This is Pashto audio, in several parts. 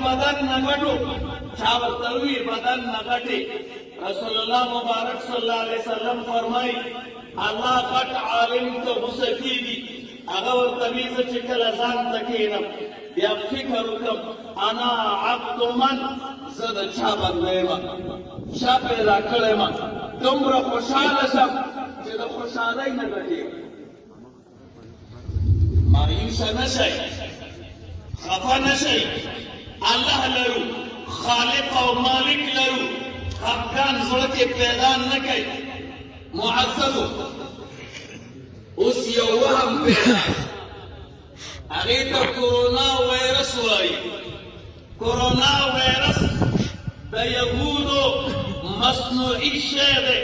بدن نه غټو چا ورته وي بدن نه غټې رسول الله مبارک صلی الله علیه وسلم فرمایي الله غټ عالم ته غوسه کېږي هغه ورته وي زه چې کله ځان ته کښېنم بیا فکر وکړم انا عبد من زه د چا بنده یم چا پیدا کړی یم دومره خوشحاله شم چې د خوشحالۍ نه غټېږم مایوسه نه شئ خفه نه شئ الله لرو خالق او مالک لرو خفګان زړه کې پیدا نه کوي معززو اوس یو وهم پیدا هغې ته کورونا وایرس وایي کورونا وایرس د یهودو مصنوعي شی دی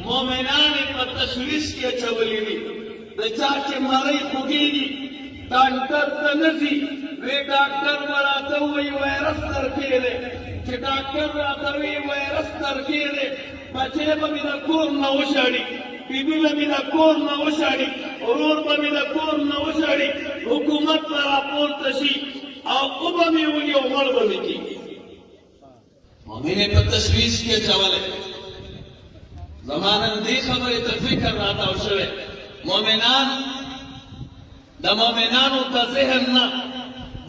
مؤمنان یې په تشویش کې اچولي دي د چا چې مرۍ خوږېږي ډاکټر ته نه ځي وی ډاکټر به راته ووایي وایرس درکې دی چې ډاکټر راته وایي وایرس درکې دی بچی به مې د کور نه وشاړي بیبي به مې د کور نه وشاړي ورور به مې د کور نه وشاړي حکومت به راپورته شي او اوبه مې ولي او مړ به مې کېږي مؤمن یې په تشویش کې اچولی زما نن دې خبرې ته فکر راتاو شوی مؤمنان د مؤمنانو ته ذهن نه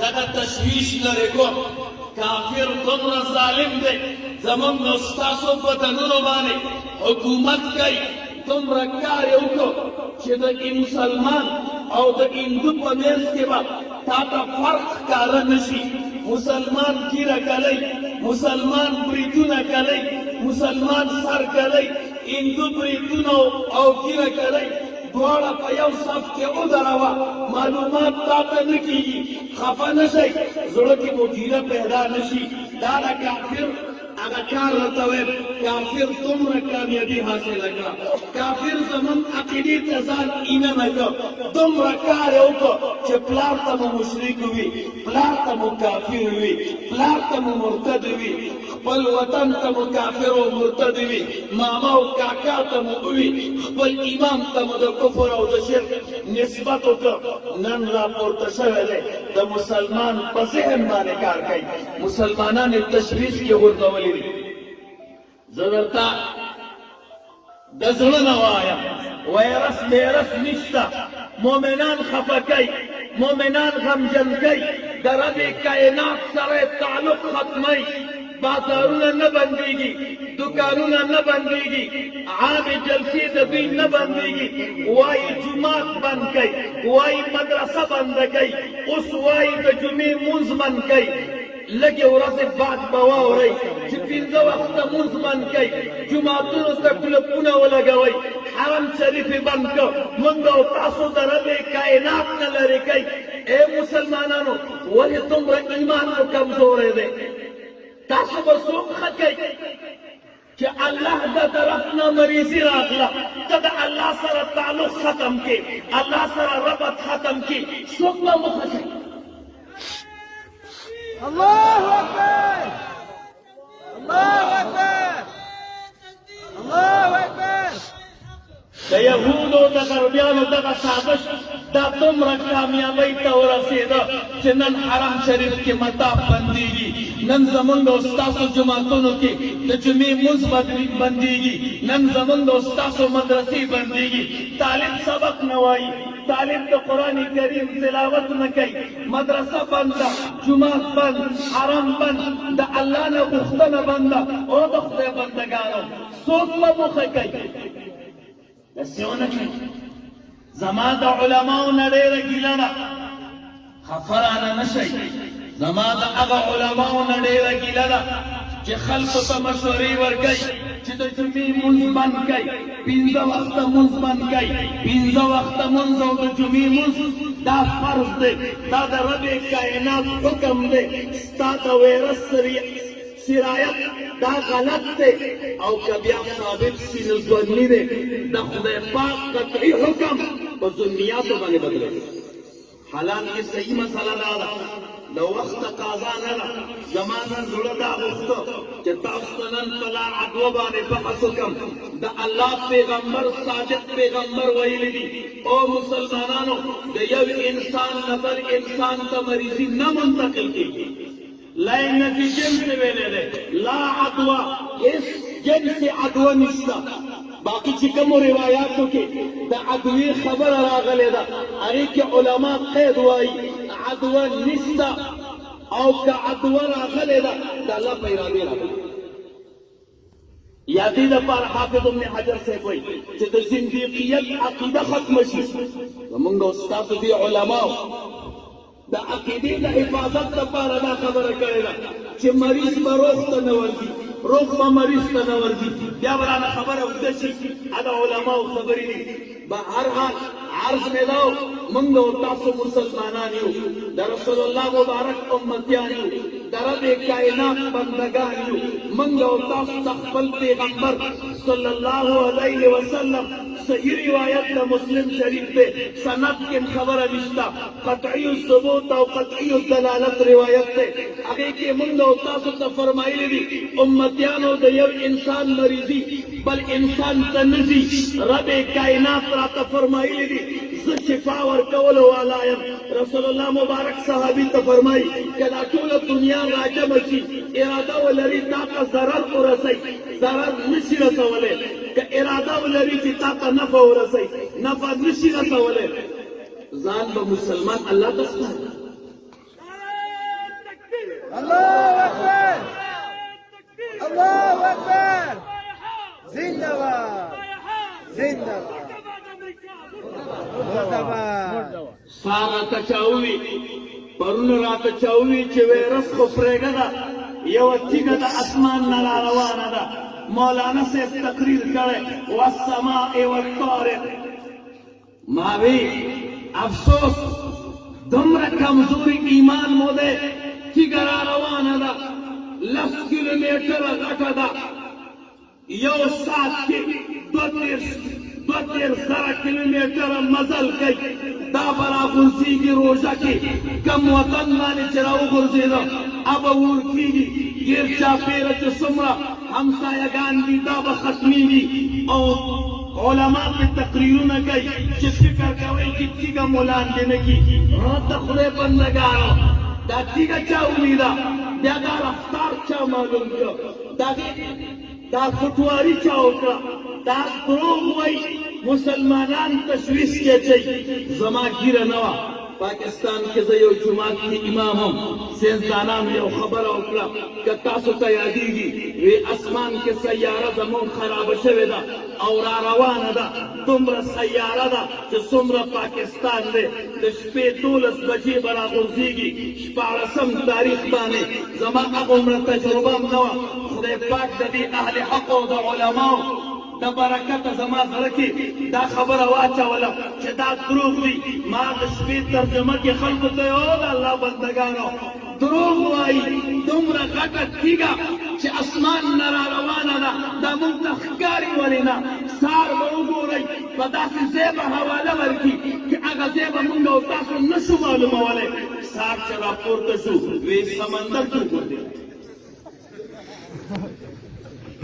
دغه تشویش لرې کړو کافر دومره ظالم دی زموږ د ستاسو بدنونو باندې حکومت کوي دومره کار یې وکړو چې د مسلمان او د هندو په منځ کې به تا ته فرق ښکاره نه شي مسلمان ګیره کولی مسلمان بریتونه کولی مسلمان سر کولی هندو بریتونه او ګیره کولی دواړه په یو صف کې ودروه معلومات تا ته نه کېږي خفه نه شئ زړه کې مو ګیره پیدا نه شي دا د کافر هغه کار ورته ویم کافر دومره کامیابي حاصله کړه کافر زموږ عقیدې ته ځان ایله نه کړ دومره کار یې وکړ چې پلار ته مو مشرک وي پلار ته مو کافر وي پلار ته مو مرتد وي خپل وطن ته مو کافر او مرتد وي ماما او کاکا ته مو وي خپل امام ته مو د کفر او د شرک نسبت وکړ نن راپورته شوی دی د مسلمان په ذهن باندې کار کوي مسلمانان یې تشویش کې غورځولي دي زه درته د زړه نه وایم وایرس بیرس نشته مؤمنان خفه کوي مؤمنان غمجن کوي د رب کائنات سره تعلق ختموي بازارونه نه بندېږي دکانونه نه بندېږي عامې جلسې د دوی نه بندېږي وایي جومات بند کوي وایي مدرسه بنده کوي اوس وایي د جمعې مونځ بند کوي لږې ورځې بعد به واورئ چې پنځه وخته مونځ بند کوي جوماتونو ته کلپونه ولګوئ حرم شریف یې بند کړ موږ او تاسو د رب کائنات نه لرې کوي ای مسلمانانو ولې دومره ایمان مو کمزوری دی تاسو به څوک ښه کوي چې الله د طرف نه مریضي راغله ته د الله سره تعلق ختم کړي الله سره ربط ختم کړي څوک به مو ښه کوي الله اکبر الله اکبر الله اکبر د یهودو د غربیانو دغه سازش دا دومره کامیابۍ ته ورسېده چې نن حرم شریف کې مطاف بندېږي نن زمونږ او ستاسو جوماتونو کې د جمعې مونځ بندېږي نن زمونږ او ستاسو مدرسې بندېږي طالب سبق نه وایي طالب د قرآن کریم تلاوت نه کوي مدرسه بنده جومات بند حرم بند د الله نه غوښتنه بنده او د خدای بندګانو څوک به موخه کوي داسې ونه کوي زما د علماو نه ډېره ګیله ده خفه رانه نه شئ زما د هغه علماو نه ډېره ګیله ده چې خلکو ته مشورې ورکوي چې د جمعې مونځ بند کوي پنځه وخته مونځ بند کوي پنځه وخته مونځ او د جمعې مونځ دا فرض دی دا د رب کائنات حکم دی ستا د ویرس سرایت دا غلط دی او که بیا ثابت سي نو ظني دی د خدای پاک قطعي حکم په ظنیاتو باندې بدلوي حالان کې صحیح مسله دا ده د وخت تقاضا نه ده زما نن زړه دا غوښته چې تاسو ته نن په لار عدوه باندې بحث وکړم د الله پیغمبر صادق پیغمبر ویلي دي او مسلمانانو د یو انسان نه بل انسان ته مریضي نه منتقل کېږي لائن کی جنس ویلے دے لا عدوہ اس جنس عدوہ نشتا باقی چکم روایاتوں کے دا عدوی خبر راغلے دا اگے کہ علماء قید وائی عدوہ نشتا او کا عدوہ راغلے دا اللہ پیرادے راغلے یادی دا پار حافظ ابن حجر سے کوئی چہ دا زندیقیت عقیدہ ختم شی ومنگا استاذ دی علماء دا عقیدی دا حفاظت دا پارا دا خبر کرے گا چھ مریض با روح تا نورزی روح با مریض تا نورزی بیا برانا خبر اگدشی ادا علماء خبری دی با ہر حال عرض میں داو منگو تاسو مسلمانانیو دا رسول اللہ مبارک امتیانیو دا رب کائنات بندگانیو منگو تاسو تخفل پیغمبر صلی اللہ علیہ وسلم صحیح روایت دا مسلم شریف دے سند کے خبر نشتا قطعی الثبوت او قطعی الدلالت روایت دے اگے کے منگو تاسو تا فرمائی دی امتیانو دا یو انسان مریضی بل انسان تنزی رب کائنات را تا فرمائی دی شفا ورکولو والایم رسول اللہ مبارک صحابی تا فرمائی کہ دا طول دنیا راجم شی ارادہ ولری تا کا ضرر ورسی ضرر نشی رسولے کہ ارادہ ولری چی تا کا نفع ورسی نفع نشی رسولے زان با مسلمان اللہ تستا اللہ اکبر اللہ اکبر زندہ باد زندہ باد سارا تچاوی پرون رات چاوی چه ویرس کو پریگا دا یو تیگا دا اسمان نلا روانا دا مولانا سے تقریر کرے والسماء والطارق ماوی افسوس دمرا کمزوری ایمان مودے تیگا روانا دا 10 کلومیٹر غٹا دا یو سات کی 2 کلومیٹر مزل کئی دا برا غرزی کی روزہ کی کم وطن مانے چراؤ غرزی دا اب ورکی گی گرچا پیرچ سمرا ہمسایگان دی دا بختمی دی او علماء پہ تقریروں نہ گئی چھ فکر کوئی کتی کا مولان دینے کی رات خلے بندگارا دا تیگا چا امیدہ دا دا رفتار چا معلوم کیا دا خطواری چا ہوکا دا دروغ وئی مسلمانان تشویش کے چاہیے زما گیرہ نوا پاکستان کے زیو جماعت کی امام ہم سینسدانان یو خبر اکلا کہ تاسو تا یادی گی وی اسمان کے سیارہ زمون خراب شوے دا اور روان دا تمرا سیارہ دا جو سمرا پاکستان دے شپے 12 بجے برا غرزی گی شپارسم تاریخ بانے زما عمر تجربہ نوا خدای پاک دا دی اہل حق و دا علماء دا برکت زما زرکی دا خبر واچا والا چه دا دروغ دی ما دشپی ترجمہ کی خلق دیو دا اللہ بندگانو دروغ وائی دمرا غٹت تیگا چه اسمان نرا روانا دا منتخکاری ولینا سار بروگو رئی پدا سی زیبا حوالا ورکی کہ اگا زیبا منگا اتاسو نشو معلوم والے سار چرا پورتشو وی سمندر جو کر دیا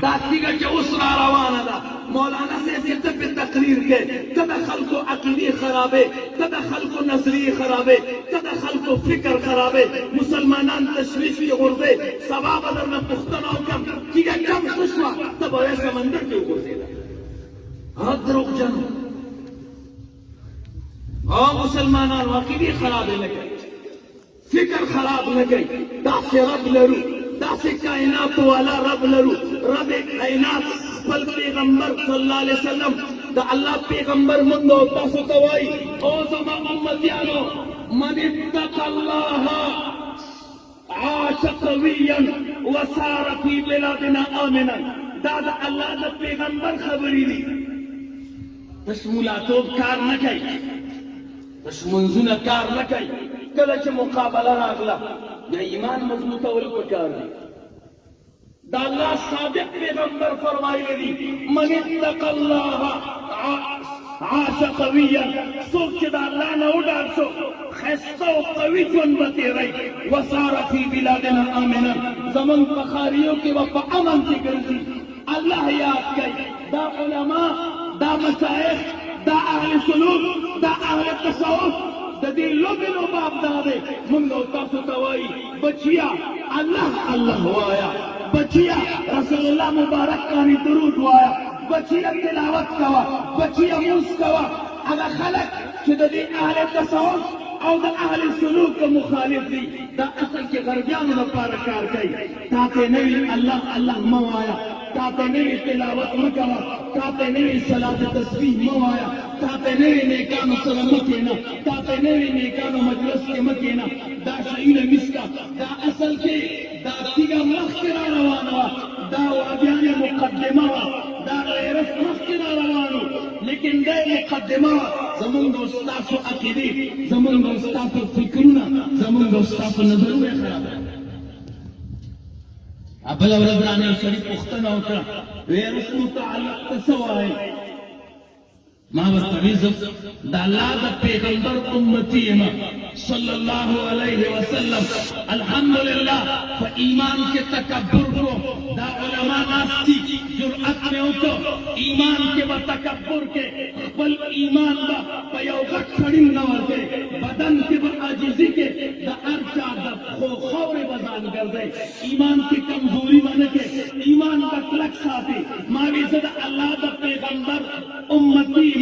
داتیگا کہ اس روانا دا مولانا سے جیسے پہ تقریر کے کدا خلقو عقیدی خرابے کدا خلقو نظری خرابے کدا خلقو فکر خرابے مسلمانان تشویشی غربے سباب در میں پختنا کم کیا کم سشوا تب اوے سمندر کیوں غرزے دا حد روک جنو مسلمانان عقیدی خرابے لگے فکر خراب لگے دا سے رب لرو دا سے کائنات والا رب لرو رب کائنات بل پیغمبر صلی اللہ علیہ وسلم دا اللہ پیغمبر مندو تاسو توائی او زما امتیانو من اتق اللہ عاش قویا وسار فی بلادنا آمنا دا دا اللہ دا پیغمبر خبری دی تشمولاتوب کار نکای تشمنزون کار نکای کلچ مقابلہ راغلا یا ایمان مضبوط اول پکار دی دا اللہ صادق پیغمبر فرمائی دی من اتق اللہ عاش قویا سوک چی دا اللہ نہ اڈار سو خیستہ و قوی جون بتی رئی وسارا فی بلادنا آمنا زمن پخاریوں کی وفا امن کی گرزی اللہ یاد گئی دا علماء دا مشایخ دا اہل سلوک دا اہل تصوف ددی لوبینو باب دادے منگو تاسو توائی بچیا اللہ اللہ وایا بچیا رسول اللہ مبارک کانی درود وایا بچیا تلاوت کوا بچیا موس کوا اگا خلق چه ددی اہل تصوف او دا اہل سلوک کا مخالف دی دا اصل کے غربیانو دا پارکار کئی تاتے نوی اللہ اللہ موایا تاتے نوی تلاوت مکوا تاتے نوی صلاة تسبیح موایا تاتے نوی نیکانو سر مکینا تاتے نوی نیکانو مجلس کے مکینا دا شعیل مسکا دا اصل کے دا تیگا مخیرہ روانوا دا وادیان مقدمہ دا غیرس مخیرہ روانو لیکن دا مقدمہ زمان دوستاسو عقیدی زمان دوستاسو فکرنا زمان دوستاسو نظرون خراب ہے ابلا ورزرانی شریف اختنا ہوتا ویرس متعلق تسوائے ما ورطویزم دا اللہ دا پیغمبر امتی اما صلی اللہ علیہ وسلم الحمدللہ فا ایمان کے تکبر کو دا علماء ناستی جرعت میں ہوتا ایمان کے با تکبر کے بل ایمان با پا یوغت کھڑیم نورتے بدن کے با عاجزی کے دا ارچا دا خور بزان کردے ایمان کی کمزوری بنکے ایمان با کلک ساتھی ماوی صدا اللہ دا پیغمبر امتی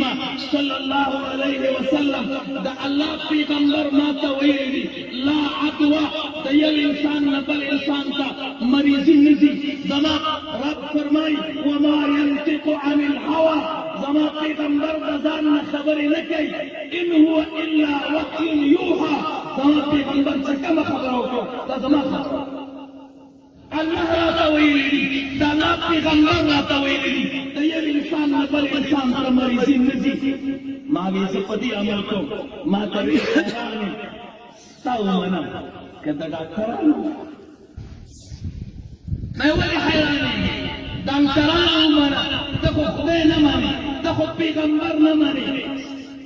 صلی اللہ علیہ وسلم دا اللہ پیغمبر ما تویلی لا عدوہ دا یو انسان نبل انسان کا مریضی نزی زما رب فرمائی وما ينطق عن الهوى زما پیغمبر دزان خبر لکی ان هو الا وحی یوحا زما پیغمبر سے کم خبروں کو دا زما خبر اللہ را تویلی دا اللہ پیغمبر را تویلی دا یو انسان نبل انسان کا مریضی نزی ماوی زفتی عمل کو ما تبی خیرانے ستاو منم کہ دا ڈاکٹرانو میں ولی حیرانے ڈاکٹرانو منم دا خود خدے نمانی دا خود پیغمبر نمانی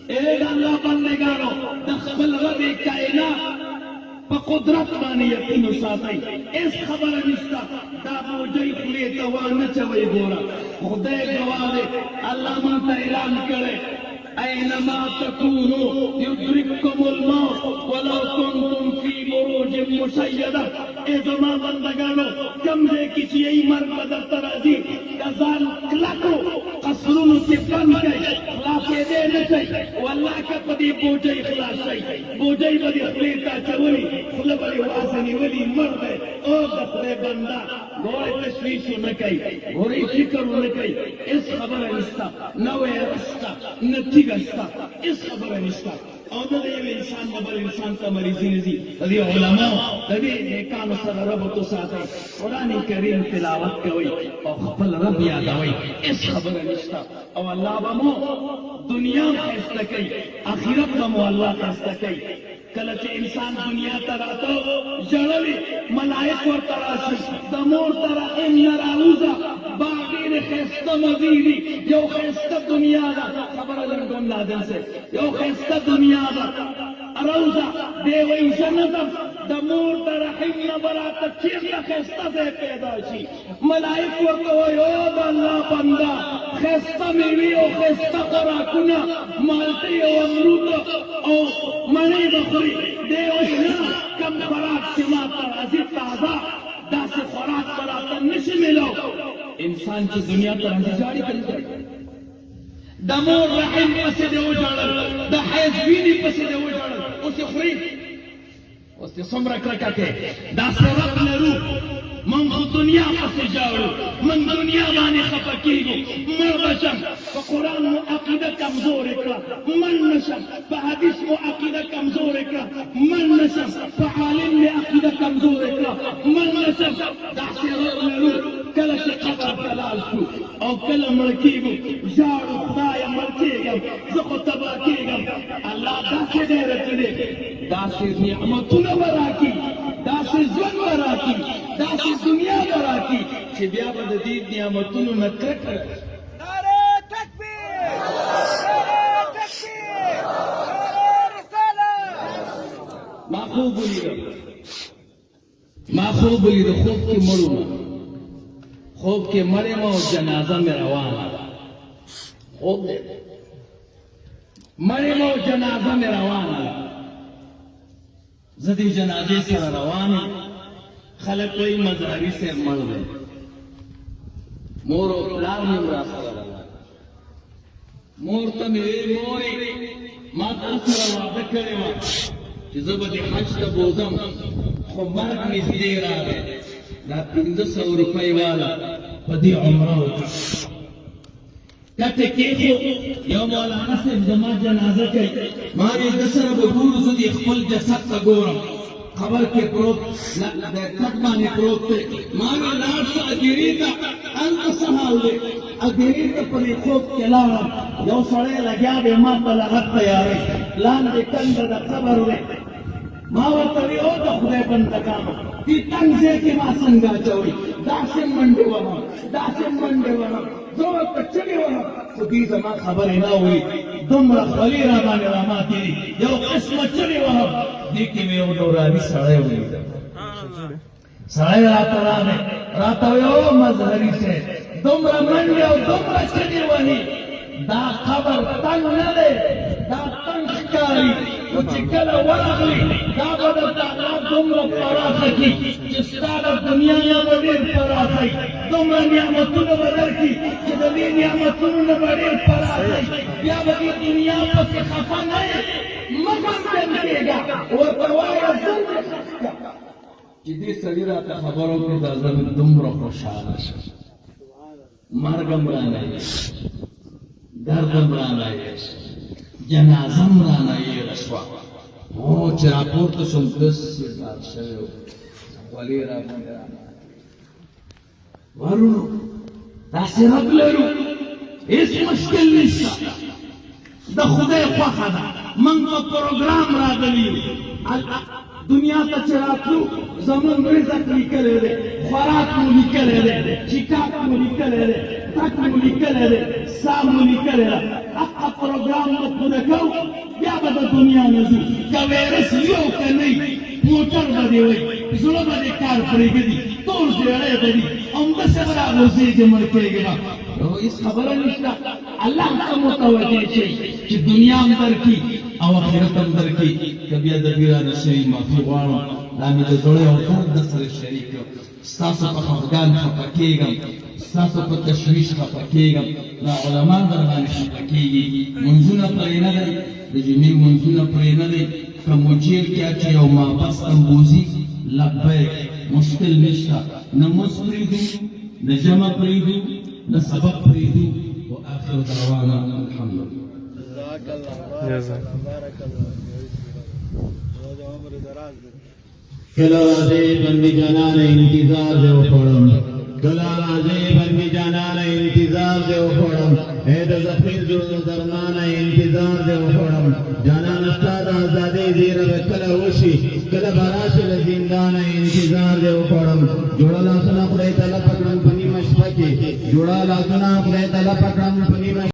اے دا اللہ بندگانو دا خبل رب کائنات پا قدرت مانی یقینو ساتھائی اس خبر نشتا دا موجی خلی توان چوئی گورا خدے گوارے اللہ مانتا اعلان کرے اینما تکونو یدرککم الموت ولو کنتم فی بروج مشیدہ اے زمان بندگانو کم دے کسی ای مرمدر ترازی کزان کلکو قصرونو کی بند گئی خلاسے دے نچائی واللہ کا پدی بوجی خلاس شائی بوجی بدی خلیتا چولی خلبری واسنی ولی مرد او دخلے بندہ گوڑے تشویشو نکئی گوڑے فکرو نکئی اس خبر نستا نوے رستا نتیگستا اس خبر نستا او دا دیو انسان ببر انسان کا مریضی نزی دا دیو علماء دا دیو نیکانو سر رب تو ساتھ قرآن کریم تلاوت کوئی او خبر رب یادوئی اس خبر نستا او اللہ بمو دنیا خیستا کئی آخرت بمو اللہ خیستا کئی کلچ انسان دنیا تراتو جڑوی ملائک ور تراشی دمور ترحیم نراوزا باغیر خیستا مزیدی یو خیستا دنیا دا خبر لرگم لادن سے یو خیستا دنیا دا روزا دیوی جنتم دمور ترحیم نبراتا چیز دا خیستا سے پیدا چی ملائک ور کوئی او دا اللہ بندہ خیستا میوی او خیستا خوراکونا مالتی او امرود او منی بخوری دیوی نا کم خوراک سما تر عزیز تازہ دا سے خوراک براتا نشی ملو انسان کی دنیا تر عزیز جاری کری جاری دمور رحم پسی دے ہو جاڑل دا حیث بینی پسی دے ہو جاڑل اسی خرید اسی سمرک رکھتے دا سے رب نرو من خو دنیا پسی جاڑو من دنیا بانی خفکیگو من بشم فا قرآن مو عقیدہ کمزور اکرا من نشم فا حدیث مو عقیدہ کمزور اکرا من نشم فا عالم میں عقیدہ کمزور اکرا من نشم دا سے رب نرو کلش قبر تلال شو او کل ملکیگو جاڑو خدایا ملکیگم زخو تباکیگم اللہ دا سے دے رکھنے دا سے نعمتون براکی دا سے زن براکی دا سے دنیا براکی چھ بیا با دید نعمتون نکرک نعرہ تکبیر نعرہ تکبیر نعرہ رسالہ ما خوب بولی دا خوب کی مرو خوب کے مرے میں اور جنازہ میں روانا خوب دے مرے میں اور جنازہ میں روانا زه دې جنازې سره روان یم خلک وایي مظهري صاحب مړ دی مور او پلار مې هم راسره راغلل مور ته مې ویل مورې ما تا سره وعده کړې وه چې زه به دې حج ته بوځم خو مرګ نږدې راغی دا 500 روپۍ والا په دې عمره وکړه کته کېښو یو مولانا صاحب زما جنازه کوي ما ویل ده سره به ګورو زه دې خپل جسد ته ګورم خبر کې پروت د کټ باندې پروت دی ما ویل لاړ شه اجرې ته هلته څه حال دی اجرې ته په دې خوب کې لاړم یو سړی لګیا دی ما ته لغت تیاروي لاندې کنده د قبر دی ما ورته وی او د خدای بندګانو دې تنګ ځای کې ما څنګه اچوئ داسې منډې وهم داسې منډې وهم زه ورته چغې وهم خو دوی زما خبرې نه اوري دومره خولې را باندې راماتې دي یو قسمه چغې وهم دې کې مې یو نوراني سړی ولیدم سړی راته راغی راته وی او مظهري صاحب دومره منډې او دومره چغې وهي دا قبر تنګ نه دی دا تنګ ښکاري خو چې کله ورغلي دا به درته الله دومره پراخه کړي چې ستا د دنیا نه به ډېر پراخه وي دومره نعمتونه به درکړي چې د دې نعمتونو نه به ډېر پراخه وي بیا به دې دنیا پسې خفه نه یې مه غمجن کېږه ورته وایه ځل چې دې سړي راته خبر وکړې دا زه مې دومره خوشحاله شم مرګ هم رانه یېست درد هم رانه یېست جنازه هم رانه یېره شوه او چې راپورته شوم داسې ډار شوی و خولې را باندې ورونو داسې رب لرو هېڅ مشکل نشته د خدای خوښه ده موږ په پروګرام راغلي یو دنیا ته چې راتلو زموږ رزق لیکلی دی خوراک مو لیکلی دی چیکاک مو لیکلی دی تک مو لیکلی دی ساه مو لیکلی ده هغه پروګرام به پوره کوو بیا به د دنیا نه ځو که ویرس وي او که نه وي موټر به دې وي زړه به دې کار پرېږدي تور زیړی به دي همداسې به راغورځېږي مړ کېږي به هېڅ خبره نشته الله ته متوجه شئ چې دنیا هم درکړي او آخرت هم درکړي که بیا د بیرانه شوي معافي غواړم دا مې د زړه یو درد در سره شریک کړ ستاسو په خفګان خفه کېږم ستاسو په تشویش خفه کېږم دا علما در باندې خفه کېږي منځونه پرې نه دی د جمعې منځونه پرې نه دی که مو جیب کې اچي او ماپس تمبوزي لبیک مشکل نشته نه مونځ پرېږدو نه جمع پرېږدو نه سبق پرېږدو وآخر دعوانا الحمدلله کله راځي بندي جانانه انتظار دې وکړم کله راځي بندي جانانه انتظار دې وکړم اې د زخمي زړه درمانه انتظار دې وکړم جانان استاد آزادې زیره کله وشي کله براشه د زندانه انتظار دې وکړم جوړه لاسونه خدای تعالی پکړم په نیمه شپه کې جوړه لاسونه خدای تعالی پکړم په نیمه